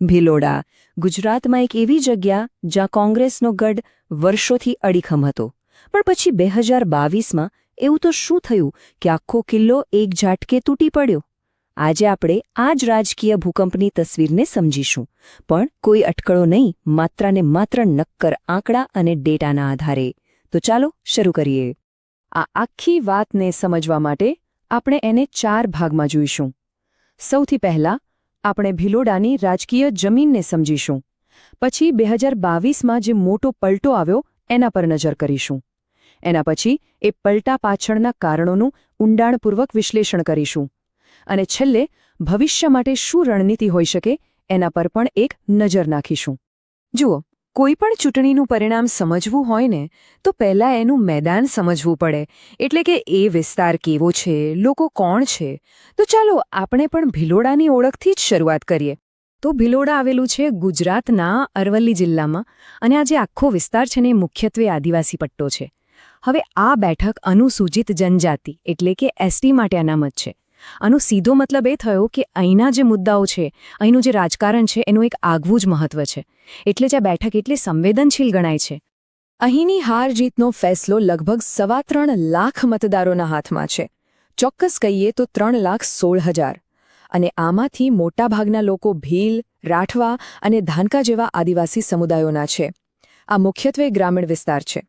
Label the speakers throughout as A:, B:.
A: ભિલોડા ગુજરાતમાં એક એવી જગ્યા જ્યાં કોંગ્રેસનો ગઢ વર્ષોથી અડીખમ હતો, પણ પછી 2022માં એવું તો શું થયું કે આખો કિલ્લો એક ઝાટકે તૂટી પડ્યો? આજે આપણે આ જ રાજકીય ભૂકંપની તસવીરને સમજીશું, પણ કોઈ અટકળો નહીં, માત્ર ને માત્ર નક્કર આંકડા અને ડેટાના આધારે. તો ચાલો શરૂ કરીએ. આ આખી વાતને સમજવા માટે આપણે એને 4 ભાગમાં જોઈશું. સૌથી પહેલાં આપણે ભિલોડાની રાજકીય જમીનને સમજીશું. પછી 2022માં જે મોટો પલટો આવ્યો એના પર નજર કરીશું. એના પછી એ પલટા પાછળના કારણોનું ઊંડાણપૂર્વક વિશ્લેષણ કરીશું. અને છેલ્લે ભવિષ્ય માટે શું રણનીતિ હોઈ શકે એના પર પણ એક નજર નાખીશું. જુઓ, કોઈ પણ ચૂંટણીનું પરિણામ સમજવું હોય ને તો પહેલાં એનું મેદાન સમજવું પડે, એટલે કે એ વિસ્તાર કેવો છે, લોકો કોણ છે. તો ચાલો આપણે પણ ભિલોડાની ઓળખથી જ શરૂઆત કરીએ. તો ભિલોડા આવેલું છે ગુજરાતના અરવલ્લી જિલ્લામાં, અને આ જે આખો વિસ્તાર છે ને એ મુખ્યત્વે આદિવાસી પટ્ટો છે. હવે આ બેઠક અનુસૂચિત જનજાતિ એટલે કે એસટી માટે અનામત છે. આનો સીધો મતલબ એ થયો કે અહીંના જે મુદ્દાઓ છે, અહીંનું જે રાજકારણ છે એનું એક આગવું જ મહત્વ છે. એટલે જ આ બેઠક એટલી સંવેદનશીલ ગણાય છે. અહીંની હાર જીતનો ફેસલો લગભગ 3.25 લાખ મતદારોના હાથમાં છે. ચોક્કસ કહીએ તો 3,16,000. અને આમાંથી મોટાભાગના લોકો ભીલ, રાઠવા અને ધાનકા જેવા આદિવાસી સમુદાયોના છે. આ મુખ્યત્વે ગ્રામીણ વિસ્તાર છે.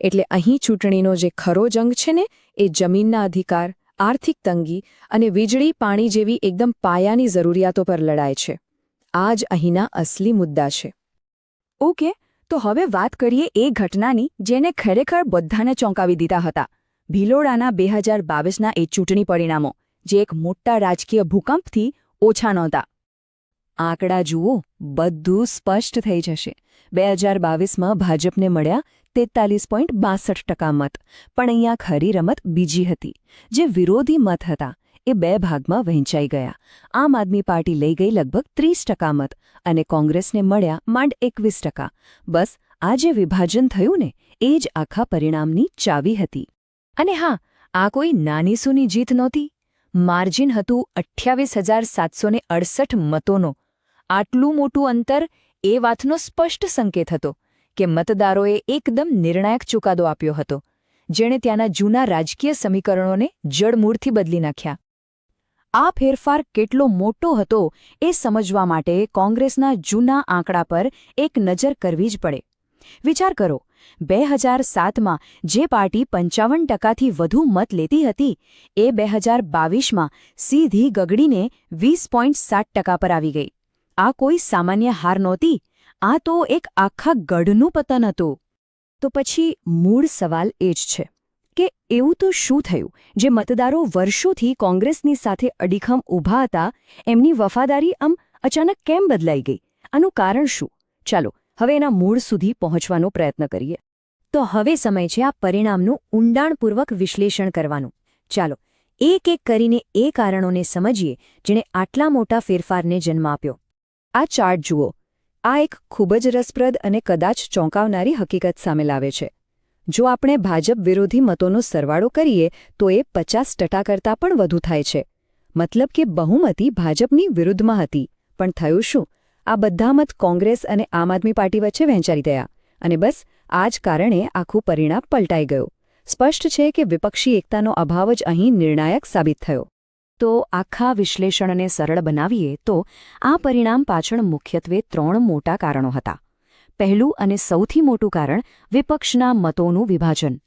A: એટલે અહીં ચૂંટણીનો જે ખરો જંગ છે ને એ જમીનના અધિકાર, આર્થિક તંગી અને વીજળી પાણી જેવી એકદમ પાયાની જરૂરિયાતો પર લડાય છે. આ જ અહીંના અસલી મુદ્દા છે. ઓકે, તો હવે વાત કરીએ એ ઘટનાની જેને ખરેખર બધાને ચોંકાવી દીધા હતા. ભિલોડાના 2022ના એ ચૂંટણી પરિણામો, જે એક મોટા રાજકીય ભૂકંપથી ઓછા નહોતા. આંકડા જુઓ, બધું સ્પષ્ટ થઈ જશે. 2022માં ભાજપને મળ્યા 43.62% મત, પણ અહીંયા ખરી રમત બીજી હતી. જે વિરોધી મત હતા એ 2 ભાગમાં વહેંચાઈ ગયા. આમ આદમી પાર્ટી લઈ ગઈ લગભગ 30% મત અને કોંગ્રેસને મળ્યા માંડ 21%. બસ આ જે વિભાજન થયું ને એ જ આખા પરિણામની ચાવી હતી. અને હા, આ કોઈ નાની સૂની જીત નહોતી. માર્જિન હતું 28,768 મતોનો. આટલું મોટું અંતર એ વાતનો સ્પષ્ટ સંકેત હતો કે મતદારોએ એકદમ નિર્ણાયક ચુકાદો આપ્યો હતો, જેણે ત્યાંના જૂના રાજકીય સમીકરણોને જડમૂળથી બદલી નાખ્યા. આ ફેરફાર કેટલો મોટો હતો એ સમજવા માટે કોંગ્રેસના જૂના આંકડા પર એક નજર કરવી જ પડે. વિચાર કરો, 2007માં જે પાર્ટી 55%થી વધુ મત લેતી હતી એ 2022માં સીધી ગગડીને 20.7% પર આવી ગઈ. આ કોઈ સામાન્ય હાર નહોતી, આ તો એક આખા ગઢનું પતન હતું. તો પછી મૂળ સવાલ એ જ છે કે એવું તો શું થયું જે મતદારો વર્ષોથી કોંગ્રેસની સાથે અડીખમ ઊભા હતા, એમની વફાદારી આમ અચાનક કેમ બદલાઈ ગઈ? આનું કારણ શું? ચાલો હવે એના મૂળ સુધી પહોંચવાનો પ્રયત્ન કરીએ. તો હવે સમય છે આ પરિણામનું ઊંડાણપૂર્વક વિશ્લેષણ કરવાનું. ચાલો એક એક કરીને એ કારણોને સમજીએ જેણે આટલા મોટા ફેરફારને જન્મ આપ્યો. આ ચાર્ટ જુઓ. આ એક ખૂબ જ રસપ્રદ અને કદાચ ચોંકાવનારી હકીકત સામે લાવે છે. જો આપણે ભાજપ વિરોધી મતોનો સરવાળો કરીએ તો એ 50% કરતાં પણ વધુ થાય છે. મતલબ કે બહુમતી ભાજપની વિરુદ્ધમાં હતી. પણ થયું શું? આ બધા મત કોંગ્રેસ અને આમ આદમી પાર્ટી વચ્ચે વહેંચાઈ ગયા. અને બસ આ જ કારણે આખું પરિણામ પલટાઈ ગયું. સ્પષ્ટ છે કે વિપક્ષી એકતાનો અભાવ જ અહીં નિર્ણાયક સાબિત થયો. તો આખા વિશ્લેષણને સરળ બનાવીએ તો આ પરિણામ પાછળ મુખ્યત્વે 3 મોટા કારણો હતા. પહેલું અને સૌથી મોટું કારણ વિપક્ષના મતોનું વિભાજન.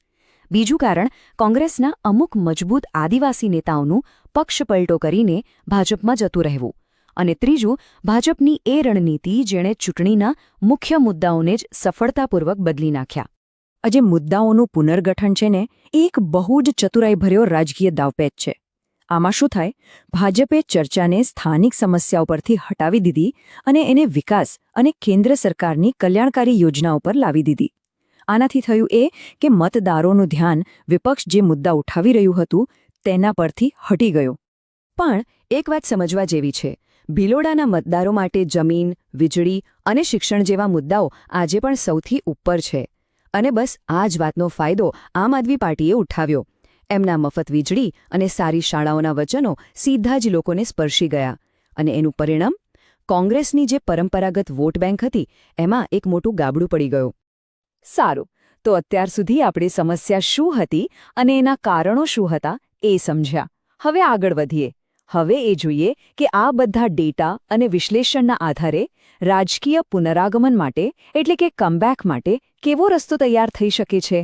A: બીજું કારણ કોંગ્રેસના અમુક મજબૂત આદિવાસી નેતાઓનું પક્ષપલટો કરીને ભાજપમાં જતું રહેવું. અને ત્રીજું ભાજપની એ રણનીતિ જેણે ચૂંટણીના મુખ્ય મુદ્દાઓને જ સફળતાપૂર્વક બદલી નાખ્યા. આ જે મુદ્દાઓનું પુનર્ગઠન છે ને એ એક બહુ જ ચતુરાઈભર્યો રાજકીય દાવપેચ છે. આમાં શું થાય? ભાજપે ચર્ચાને સ્થાનિક સમસ્યાઓ પરથી હટાવી દીધી અને એને વિકાસ અને કેન્દ્ર સરકારની કલ્યાણકારી યોજનાઓ પર લાવી દીધી. આનાથી થયું એ કે મતદારોનું ધ્યાન વિપક્ષ જે મુદ્દા ઉઠાવી રહ્યું હતું તેના પરથી હટી ગયું. પણ એક વાત સમજવા જેવી છે. ભિલોડાના મતદારો માટે જમીન, વીજળી અને શિક્ષણ જેવા મુદ્દાઓ આજે પણ સૌથી ઉપર છે. અને બસ આ જ વાતનો ફાયદો આમ આદમી પાર્ટીએ ઉઠાવ્યો. એમના મફત વીજળી અને સારી શાળાઓના વચનો સીધા જ લોકોને સ્પર્શી ગયા. અને એનું પરિણામ કોંગ્રેસની જે પરંપરાગત વોટ બેંક હતી એમાં એક મોટું ગાબડું પડી ગયું. સારું, તો અત્યાર સુધી આપણી સમસ્યા શું હતી અને એના કારણો શું હતા એ સમજ્યા. હવે આગળ વધીએ. હવે એ જોઈએ કે આ બધા ડેટા અને વિશ્લેષણના આધારે રાજકીય પુનરાગમન માટે એટલે કે કમબેક માટે કેવો રસ્તો તૈયાર થઈ શકે છે.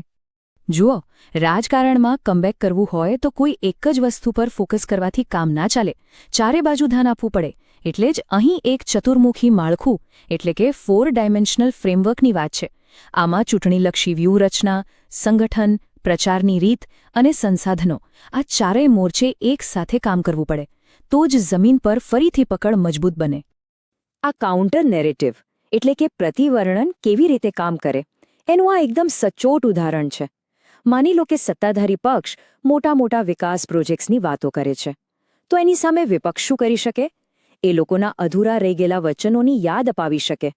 A: જુઓ, રાજકારણમાં કમબેક કરવું હોય તો કોઈ એક જ વસ્તુ પર ફોકસ કરવાથી કામ ના ચાલે. ચારે બાજુ ધ્યાન આપવું પડે. એટલે જ અહીં એક ચતુર્મુખી માળખું એટલે કે 4 ડાયમેન્શનલ ફ્રેમવર્કની વાત છે. આમાં ચૂંટણીલક્ષી વ્યૂહરચના, સંગઠન, પ્રચારની રીત અને સંસાધનો આ ચારેય મોરચે એક સાથે કામ કરવું પડે. તો જ જમીન પર ફરીથી પકડ મજબૂત બને. આ કાઉન્ટર નેરેટિવ એટલે કે પ્રતિવર્ણન કેવી રીતે કામ કરે એનું આ એકદમ સચોટ ઉદાહરણ છે. માની લો કે સત્તાધારી પક્ષ મોટા મોટા વિકાસ પ્રોજેક્ટ્સની વાતો કરે છે. તો એની સામે વિપક્ષ શું કરી શકે? એ લોકોના અધૂરા રહી ગયેલા વચનોની યાદ અપાવી શકે.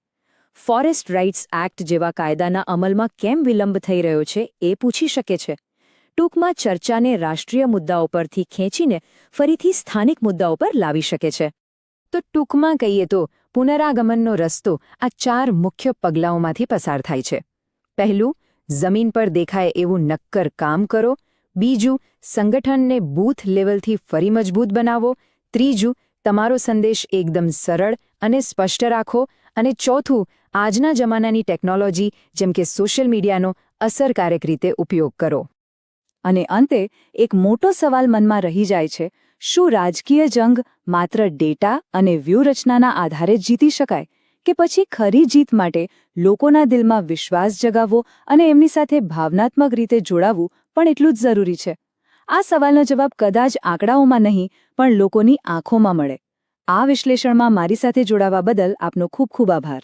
A: ફોરેસ્ટ રાઇટ્સ એક્ટ જેવા કાયદાના અમલમાં કેમ વિલંબ થઈ રહ્યો છે એ પૂછી શકે છે. ટૂંકમાં ચર્ચાને રાષ્ટ્રીય મુદ્દાઓ પરથી ખેંચીને ફરીથી સ્થાનિક મુદ્દાઓ પર લાવી શકે છે. તો ટૂંકમાં કહીએ તો પુનરાગમનનો રસ્તો આ 4 મુખ્ય પગલાઓમાંથી પસાર થાય છે. પહેલું, જમીન પર દેખાય એવું નક્કર કામ કરો. બીજું, સંગઠનને બૂથ લેવલથી ફરી મજબૂત બનાવો. ત્રીજું, તમારો સંદેશ એકદમ સરળ અને સ્પષ્ટ રાખો. અને ચોથું, આજના જમાનાની ટેકનોલોજી જેમ કે સોશિયલ મીડિયાનો અસરકારક રીતે ઉપયોગ કરો. અને અંતે એક મોટો સવાલ મનમાં રહી જાય છે, શું રાજકીય જંગ માત્ર ડેટા અને વ્યૂહરચનાના આધારે જ જીતી શકાય કે પછી ખરી જીત માટે લોકોના દિલમાં વિશ્વાસ જગાવવો અને એમની સાથે ભાવનાત્મક રીતે જોડાવવું પણ એટલું જ જરૂરી છે? આ સવાલનો જવાબ કદાચ આંકડાઓમાં નહીં પણ લોકોની આંખોમાં મળે. આ વિશ્લેષણમાં મારી સાથે જોડાવા બદલ આપનો ખૂબ ખૂબ આભાર.